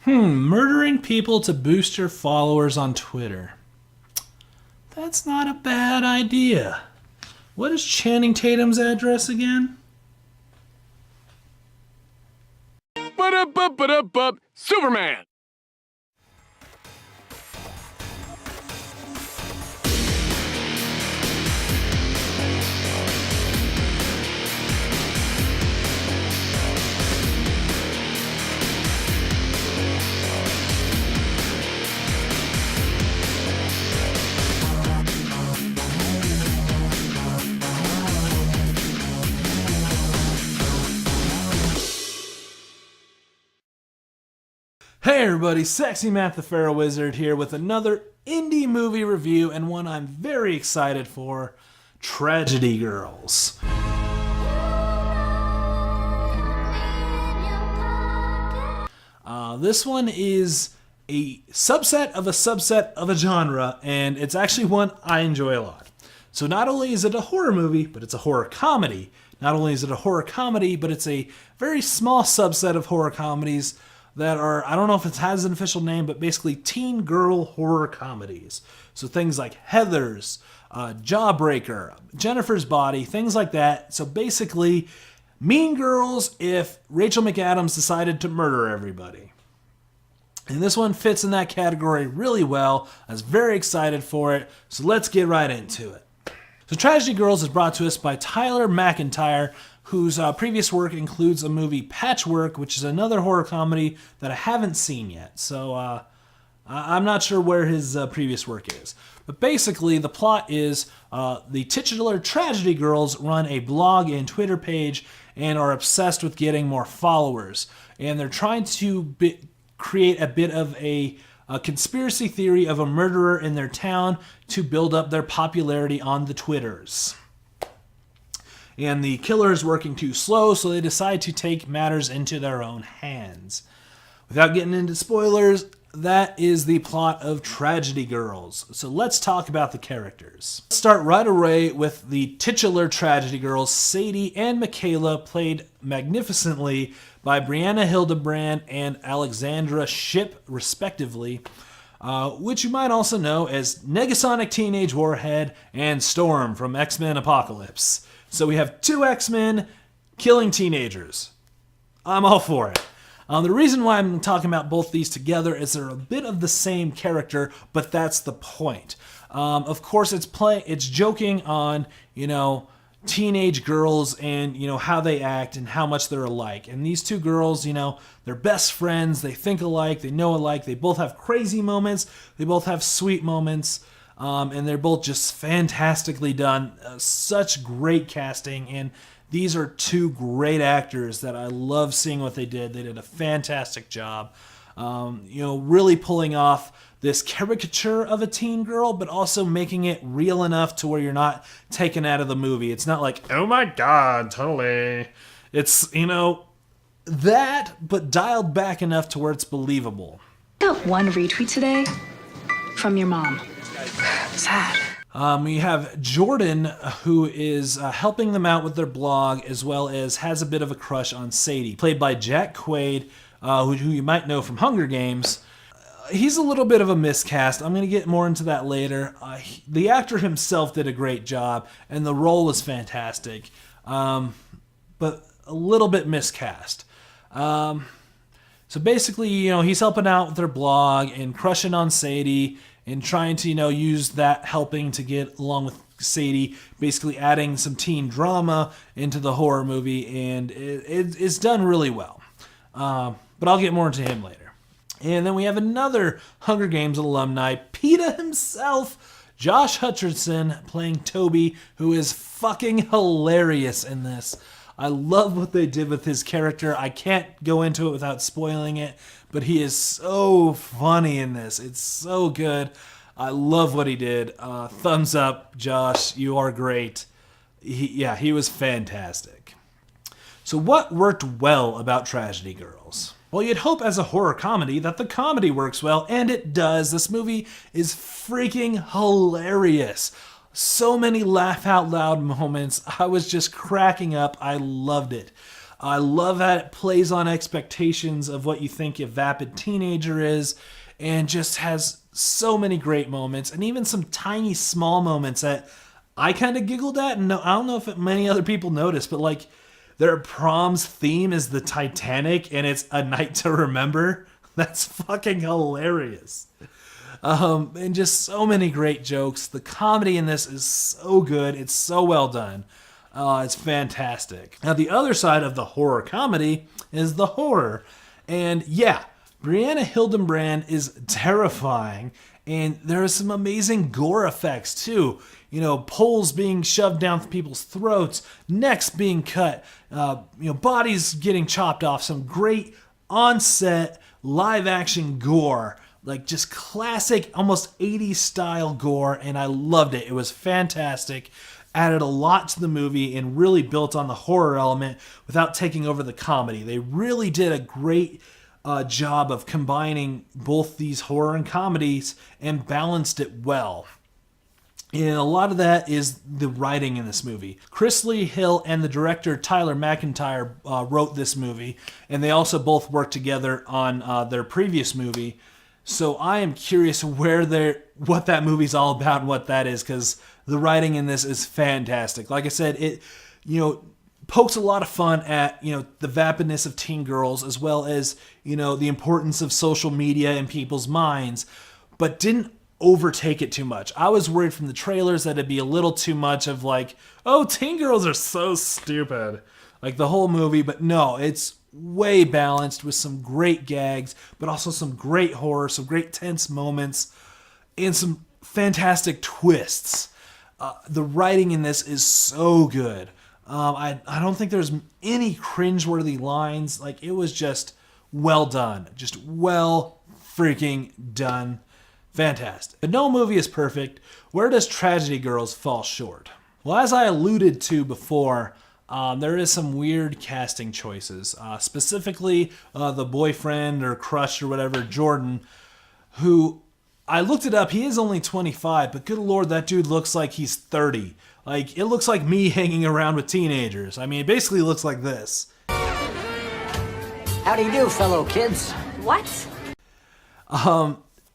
Murdering people to boost your followers on Twitter. That's not a bad idea. What is Channing Tatum's address again? Superman! Hey everybody, Sexy Matt the Pharaoh Wizard here with another indie movie review, and one I'm very excited for, Tragedy Girls. This one is a subset of a genre, and it's actually one I enjoy a lot. So not only is it a horror movie, but it's a horror comedy. Not only is it a horror comedy, but it's a very small subset of horror comedies that are, I don't know if it has an official name, but basically teen girl horror comedies. So things like Heathers, Jawbreaker, Jennifer's Body, things like that. So basically, Mean Girls if Rachel McAdams decided to murder everybody. And this one fits in that category really well. I was very excited for it, so let's get right into it. So Tragedy Girls is brought to us by Tyler McIntyre, whose previous work includes a movie Patchwork, which is another horror comedy that I haven't seen yet. So I'm not sure where his previous work is. But basically, the plot is the titular Tragedy Girls run a blog and Twitter page and are obsessed with getting more followers. And they're trying to create a bit of a conspiracy theory of a murderer in their town to build up their popularity on the Twitters. And the killer is working too slow, so they decide to take matters into their own hands. Without getting into spoilers, that is the plot of Tragedy Girls. So let's talk about the characters. Let's start right away with the titular Tragedy Girls, Sadie and Michaela, played magnificently by Brianna Hildebrand and Alexandra Shipp, respectively, which you might also know as Negasonic Teenage Warhead and Storm from X-Men Apocalypse. So we have two X-Men killing teenagers. I'm all for it. The reason why I'm talking about both these together is they're a bit of the same character, but that's the point. Of course, it's joking on, teenage girls and, how they act and how much they're alike. And these two girls, they're best friends, they think alike, they know alike, they both have crazy moments, they both have sweet moments. And they're both just fantastically done. Such great casting, and these are two great actors that I love seeing what they did. They did a fantastic job, really pulling off this caricature of a teen girl, but also making it real enough to where you're not taken out of the movie. It's not like, oh my god, totally. It's, that, but dialed back enough to where it's believable. Got one retweet today from your mom. Sad. We have Jordan, who is helping them out with their blog, as well as has a bit of a crush on Sadie, played by Jack Quaid, who you might know from Hunger Games. He's a little bit of a miscast. I'm going to get more into that later. The actor himself did a great job, and the role was fantastic, but a little bit miscast. So basically, he's helping out with their blog and crushing on Sadie, and trying to, use that helping to get along with Sadie, basically adding some teen drama into the horror movie, and it's done really well. But I'll get more into him later. And then we have another Hunger Games alumni, PETA himself, Josh Hutcherson, playing Toby, who is fucking hilarious in this. I love what they did with his character. I can't go into it without spoiling it, but he is so funny in this. It's so good. I love what he did. Thumbs up, Josh. You are great. He was fantastic. So what worked well about Tragedy Girls? Well, you'd hope as a horror comedy that the comedy works well, and it does. This movie is freaking hilarious. So many laugh out loud moments. I was just cracking up. I loved it. I love how it plays on expectations of what you think a vapid teenager is, and just has so many great moments, and even some tiny small moments that I kind of giggled at, and I don't know if many other people noticed, but like their prom's theme is the Titanic, and it's A Night to Remember. That's fucking hilarious. And just so many great jokes. The comedy in this is so good. It's so well done. It's fantastic. Now, the other side of the horror comedy is the horror. And yeah, Brianna Hildenbrand is terrifying. And there are some amazing gore effects too. You know, poles being shoved down people's throats, necks being cut, bodies getting chopped off. Some great on-set live action gore. Like just classic, almost 80s style gore, and I loved it. It was fantastic. Added a lot to the movie and really built on the horror element without taking over the comedy. They really did a great job of combining both these horror and comedies and balanced it well. And a lot of that is the writing in this movie. Chris Lee Hill and the director Tyler McIntyre wrote this movie, and they also both worked together on their previous movie. So I am curious what that movie's all about and what that is, because the writing in this is fantastic. Like I said, it pokes a lot of fun at the vapidness of teen girls, as well as the importance of social media in people's minds, but didn't overtake it too much. I was worried from the trailers that it'd be a little too much of like, oh, teen girls are so stupid, like the whole movie. But no, it's way balanced with some great gags, but also some great horror, some great tense moments, and some fantastic twists. The writing in this is so good. I don't think there's any cringeworthy lines. Like, it was just well done. Just well freaking done. Fantastic. But no movie is perfect. Where does Tragedy Girls fall short? Well, as I alluded to before, there is some weird casting choices. Specifically, the boyfriend or crush or whatever, Jordan, who I looked it up. He is only 25, but good Lord, that dude looks like he's 30. Like, it looks like me hanging around with teenagers. I mean, it basically looks like this. How do you do, fellow kids? What?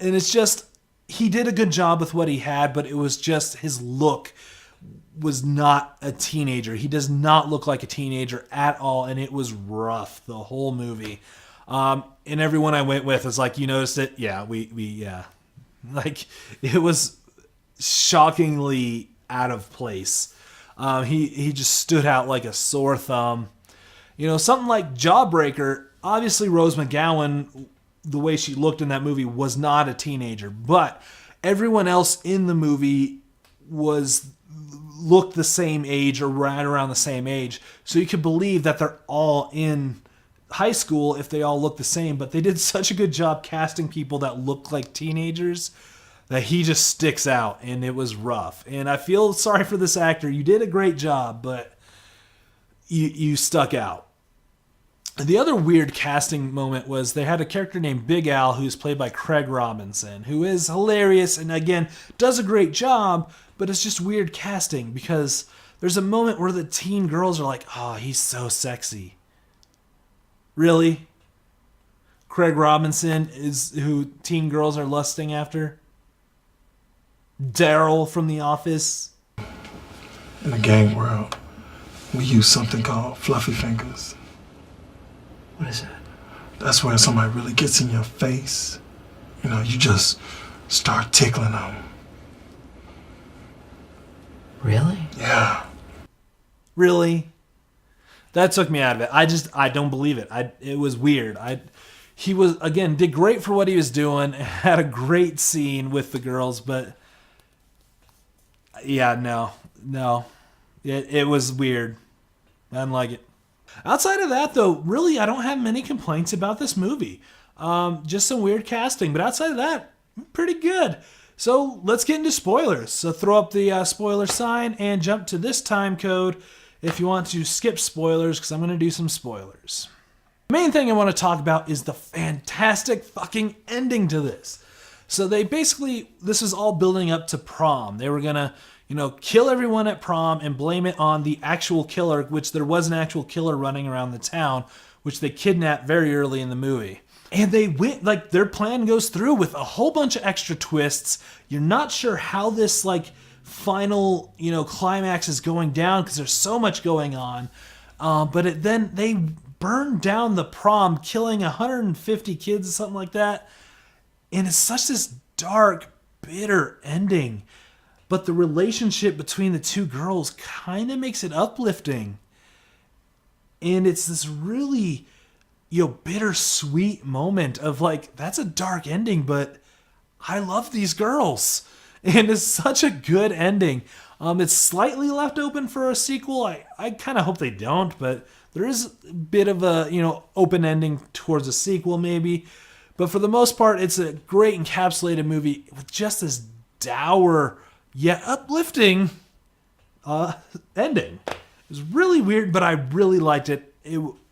And it's just, he did a good job with what he had, but it was just his look was not a teenager. He does not look like a teenager at all, and it was rough the whole movie. And everyone I went with was like, you noticed it? Yeah, yeah. Like, it was shockingly out of place. He just stood out like a sore thumb. Something like Jawbreaker, obviously Rose McGowan, the way she looked in that movie, was not a teenager, but everyone else in the movie looked the same age or right around the same age. So you could believe that they're all in high school if they all look the same, but they did such a good job casting people that look like teenagers that he just sticks out, and it was rough. And I feel sorry for this actor. You did a great job, but you stuck out. The other weird casting moment was they had a character named Big Al, who's played by Craig Robinson, who is hilarious and, again, does a great job, but it's just weird casting because there's a moment where the teen girls are like, oh, he's so sexy. Really? Craig Robinson is who teen girls are lusting after? Daryl from The Office? In the gang world, we use something called fluffy fingers. What is that? That's where somebody really gets in your face. You just start tickling them. Really? Yeah. Really? That took me out of it. I don't believe it. It was weird. He was, again, did great for what he was doing, had a great scene with the girls, but yeah, no. It was weird. I didn't like it. Outside of that, though, really, I don't have many complaints about this movie. Just some weird casting, but outside of that, pretty good. So let's get into spoilers. So throw up the spoiler sign and jump to this time code if you want to skip spoilers, because I'm going to do some spoilers. The main thing I want to talk about is the fantastic fucking ending to this. So this is all building up to prom. They were going to, kill everyone at prom and blame it on the actual killer, which there was an actual killer running around the town, which they kidnapped very early in the movie. And they went, their plan goes through with a whole bunch of extra twists. You're not sure how this, final, climax is going down because there's so much going on. But then they burn down the prom, killing 150 kids or something like that. And it's such this dark, bitter ending. But the relationship between the two girls kind of makes it uplifting. And it's this really, bittersweet moment of that's a dark ending, but I love these girls. And it's such a good ending. It's slightly left open for a sequel. I kind of hope they don't, but there is a bit of a, open ending towards a sequel maybe. But for the most part, it's a great encapsulated movie with just this dour yet uplifting ending. It was really weird, but I really liked it.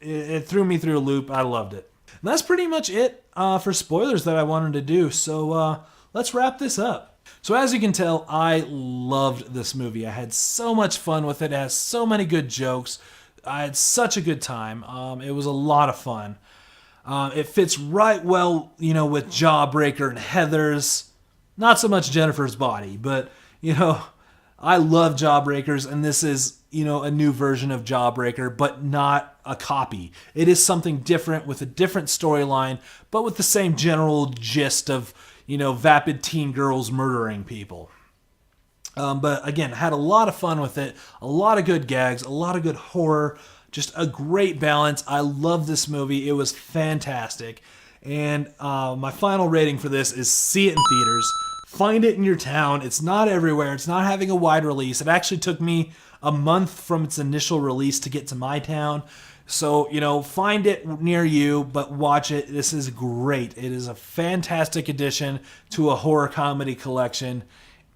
It threw me through a loop. I loved it. And that's pretty much it for spoilers that I wanted to do. So let's wrap this up. So as you can tell, I loved this movie. I had so much fun with it. It has so many good jokes. I had such a good time. It was a lot of fun. It fits right well, with Jawbreaker and Heathers. Not so much Jennifer's Body, but, I love Jawbreakers, and this is, a new version of Jawbreaker, but not a copy. It is something different with a different storyline, but with the same general gist of, vapid teen girls murdering people. But again, had a lot of fun with it, a lot of good gags, a lot of good horror, just a great balance. I love this movie. It was fantastic. And my final rating for this is see it in theaters. Find it in your town. It's not everywhere. It's not having a wide release. It actually took me a month from its initial release to get to my town. So, find it near you, but watch it. This is great. It is a fantastic addition to a horror comedy collection.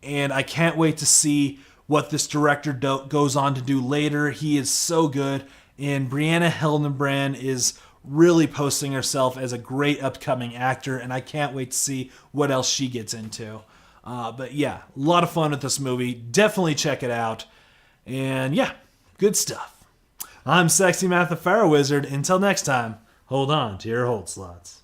And I can't wait to see what this director goes on to do later. He is so good. And Brianna Hildenbrand is really posting herself as a great upcoming actor, and I can't wait to see what else she gets into. But yeah, a lot of fun with this movie. Definitely check it out. And yeah, good stuff. I'm Sexy Matt the Pharaoh Wizard. Until next time, hold on to your hold slots.